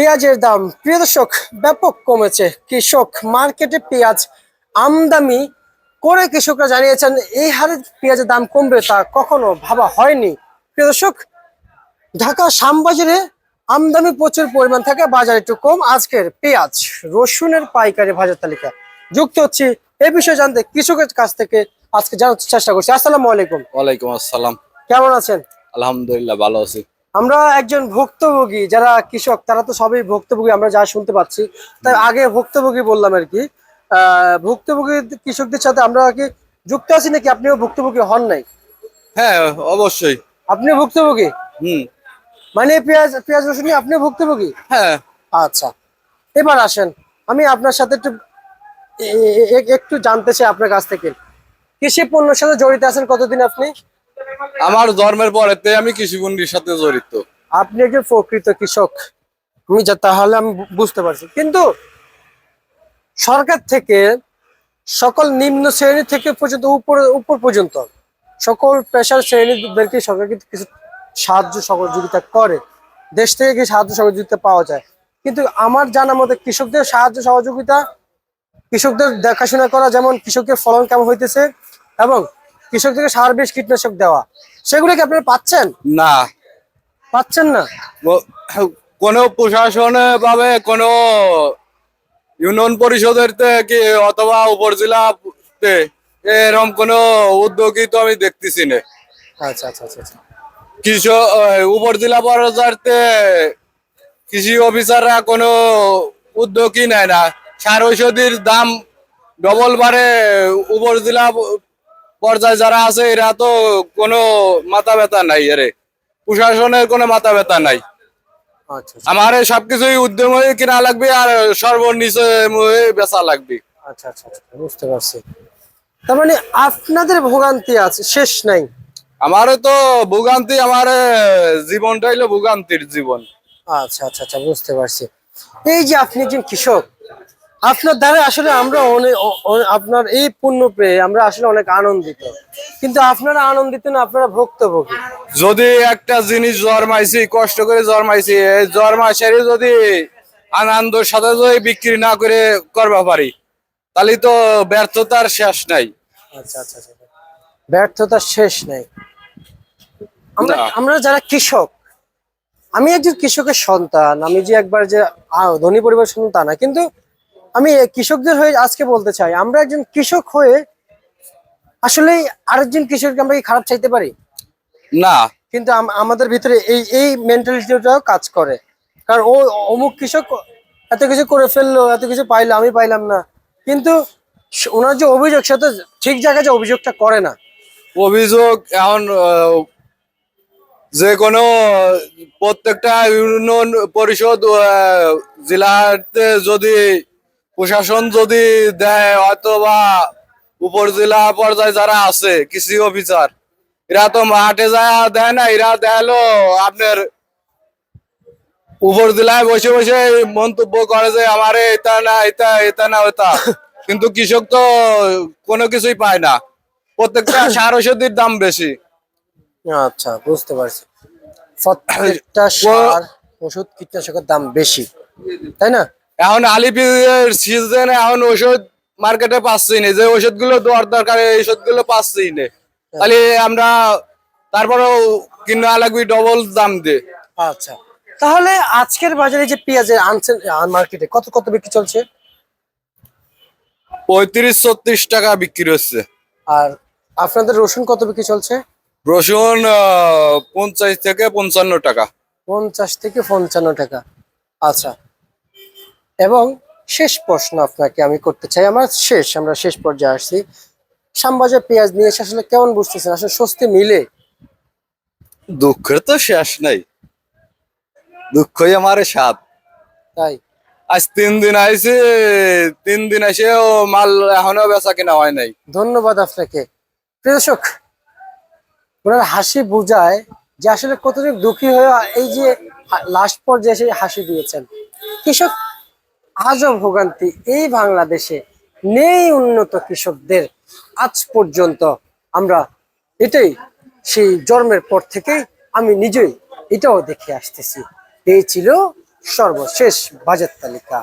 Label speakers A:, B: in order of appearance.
A: পেঁয়াজের দাম প্রিয় দর্শক ব্যাপক কমেছে। কৃষক মার্কেটে পেঁয়াজ আমদানি করে কৃষকরা জানিয়েছেন এই হারে পেঁয়াজের দাম কমবে তা কখনো ভাবা হয়নি। প্রিয় দর্শক, ঢাকা শ্যামবাজারে আমদানি প্রচুর পরিমাণ থাকে, বাজার একটু কম। আজকের পেঁয়াজ রসুনের পাইকারি বাজার তালিকা যুক্ত হচ্ছে এই বিষয়ে জানতে কৃষকের কাছ থেকে আজকে জানার চেষ্টা করছি। আসসালামু আলাইকুম।
B: ওয়ালাইকুম আসসালাম।
A: কেমন আছেন?
B: আলহামদুলিল্লাহ ভালো আছি।
A: আমরা একজন ভুক্তভোগী, যারা কৃষক তারা তো সবই ভুক্তভোগী, আমরা যা শুনতে পাচ্ছি। তাই আগে ভুক্তভোগী বললাম আর কি। ভুক্তভোগী কৃষকদের সাথে আমরা কি যুক্ত আছি নাকি আপনিও ভুক্তভোগী হন নাই?
B: হ্যাঁ অবশ্যই।
A: আপনিও ভুক্তভোগী?
B: হুম।
A: মানে পেঁয়াজ পেঁয়াজ রসুন নিয়ে আপনিও ভুক্তভোগী?
B: হ্যাঁ।
A: আচ্ছা, এবার আসেন আমি আপনার সাথে একটু একটু জানতে চাই আপনার কাছ থেকে। কৃষি পণ্যের সাথে জড়িত আছেন কতদিন আপনি?
B: আমার জন্মের পরেতে আমি কৃষিগুন্ডির সাথে জড়িত।
A: আপনি একজন প্রকৃত কৃষক, আমি তাহলে আমি বুঝতে পারছি। কিন্তু সরকার থেকে সকল নিম্ন শ্রেণী থেকে পর্যন্ত উপর পর্যন্ত সকল পেশার শ্রেণীদেরকে সরকার কিন্তু কিছু সাহায্য সহযোগিতা করে, দেশ থেকে কি সাহায্য সহযোগিতা পাওয়া যায়। কিন্তু আমার জানা মতে কৃষকদের সাহায্য সহযোগিতা, কৃষকদের দেখাশোনা করা, যেমন কৃষকের ফলন কেমন হইতেছে এবং কৃষকদেরকে সার বিষ কীটনাশক দেওয়া, সেগুলো কি আপনারা পাচ্ছেন?
B: না,
A: পাচ্ছেন না?
B: কোনো প্রশাসন ভাবে কোনো ইউনিয়ন পরিষদের থেকে অথবা উপজেলা এরকম কোনো উদ্যোগই তো আমি দেখতেছি না।
A: আচ্ছা আচ্ছা আচ্ছা আচ্ছা।
B: কৃষক উপজেলা পর্যায়ে কৃষি অফিসাররা কোনো উদ্যোগই নেয় না। সার ঔষধির দাম ডবল বাড়ে, উপজেলা পর্যায়ে যারা আছে এরা তো কোনো মাথা ব্যথা নাই, আরে প্রশাসনের কোনো মাথা ব্যথা নাই।
A: আচ্ছা
B: আমার সবকিছুই উদ্যম হয়ে কিনা লাগবে আর সর্বনিচে বেচা লাগবে।
A: আচ্ছা আচ্ছা আচ্ছা, বুঝতে পারছি। তার মানে আপনাদের ভোগান্তি আছে, শেষ নাই।
B: আমারও তো ভোগান্তি, আমার জীবনটাই হলো ভোগান্তির জীবন।
A: আচ্ছা আচ্ছা আচ্ছা, বুঝতে পারছি। এই যে আপনি একজন কৃষক, আপনার দ্বারা আসলে আমরা অনেক আপনার এই পণ্য পেয়ে আমরা আসলে অনেক আনন্দিত। কিন্তু আপনারা আনন্দিত না, আপনারা ভুক্তভোগী।
B: যদি একটা জিনিস জন্মাইছি, কষ্ট করে জন্মাইছি, এই জন্মাইসারি যদি আনন্দের সাথে যদি বিক্রি না করে করবা পারি তাহলে তো ব্যর্থতার শেষ নাই।
A: আচ্ছা আচ্ছা আচ্ছা, ব্যর্থতার শেষ নাই। আমরা
B: না।
A: আমরা যারা কৃষক, আমি একজন কৃষকের সন্তান, আমি যে একবার যে ধনী পরিবারের সন্তান তা না, কিন্তু আমি কৃষকদের হয়ে আজকে বলতে চাই, আমরা একজন কৃষক হয়ে আসলে আরেকজন কৃষককে আমরা কি খারাপ চাইতে পারি?
B: না।
A: কিন্তু আমাদের ভিতরে এই এই মেন্টালিটিটাও কাজ করে। কারণ ও অমুক কৃষক এত কিছু করে ফেললো, এত কিছু পাইলো, আমি পাইলাম না। কিন্তু ওনার যে অভিযোগ, সে তো ঠিক জায়গায় যে অভিযোগটা করে না।
B: অভিযোগ এখন যে কোনো প্রত্যেকটা ইউনিয়ন পরিষদ জেলাতে যদি প্রশাসন যদি দেয়, অথবা উপজেলা পর্যায়ে যারা আছে কৃষি অফিসার, এরা তো মাঠে যায় দেয় না, এরা দেখালো আপনার উপজেলায় বসে বসে মন্তব্য করে যে আমার এটা না এটা, এটা না ওটা। কিন্তু কৃষক তো কোনো কিছুই পায় না, প্রত্যেকটা সার ঔষধির দাম বেশি।
A: আচ্ছা, বুঝতে পারছি। প্রত্যেকটা সার ওষুধ কীটনাশকের দাম বেশি, তাই না?
B: এখন আলিপির সিজনে এখন ওষুধ মার্কেটে পাচ্ছি না, যে ওষুধ গুলো দরকার এই ওষুধ গুলো পাচ্ছি না, তাহলে আমরা তারপরেও কিনা লাগবে ডবল দাম দিয়ে।
A: আচ্ছা, তাহলে আজকের বাজারে যে পেঁয়াজের আনছেন মার্কেটে কত কত বিক্রি চলছে?
B: 35-36 টাকা বিক্রি হচ্ছে।
A: আর আপনাদের রসুন কত বিক্রি চলছে?
B: রসুন 50 থেকে 55 টাকা।
A: 50 থেকে 55 টাকা। আচ্ছা, এবং শেষ প্রশ্ন আপনাকে আমি করতে চাই, আমরা শেষ পর্যায়ে আসছি। শ্যামবাজার পেঁয়াজ নিয়ে এসে আসলে কেমন বুঝতেছেন? আসলে স্বস্তি মিলে?
B: দুঃখের তো শেষ নাই, দুঃখই আমার স্বাদ।
A: তাই
B: আজ 3 দিন আইছে, 3 দিন এসেও মাল এখনো বেচা কিনা হয় নাই।
A: ধন্যবাদ আপনাকে। প্রিয় দর্শক, ওনার হাসি বোঝায় যে আসলে কতটুকু দুঃখী হয়ে এই যে লাস্ট পর্যায়ে এসে হাসি দিয়েছেন। কৃষক আজও ভোগান্তি, এই বাংলাদেশে নেই উন্নত কৃষকদের আজ পর্যন্ত। আমরা এটাই সেই জন্মের পর থেকেই আমি নিজেই এটাও দেখে আসতেছি। এই ছিল সর্বশেষ বাজেট তালিকা।